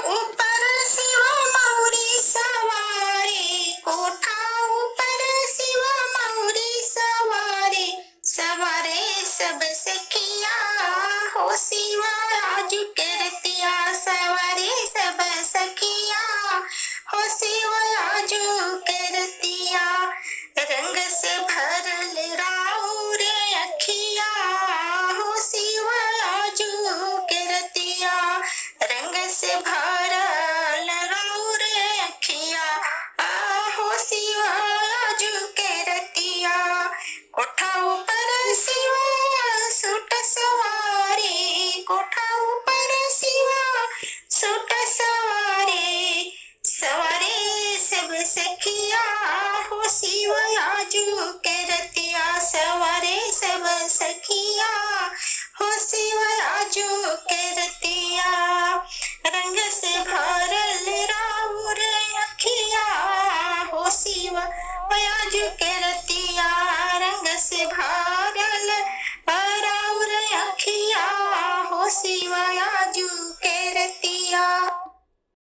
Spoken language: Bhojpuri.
ऊपर शिव मौरी सवारे, कोठा ऊपर शिव मौरी सवारे, सवारे सब सखिया हो शिवा आजू के रतिया, सवारे सब सखिया हो शिवा आजू के रतिया। रंग से भरल राउर अखिया हो शिवा आजू के रतिया, रंग से भरल राउर अखिया हो शिवा आजू के रतिया। कोठा ऊपर शिवा सूट सवारे, कोठा ऊपर शिवा सूट सवारे, सवारे सब सखिया हो शिवा आजू के रतिया, सवारे सब सखिया हो शिवा आजू के रतिया। रंग से भरल राउर अखिया हो शिवा आजू के रतिया, रंग से भरल राउर अखिया हो शिवा आजू के रतिया।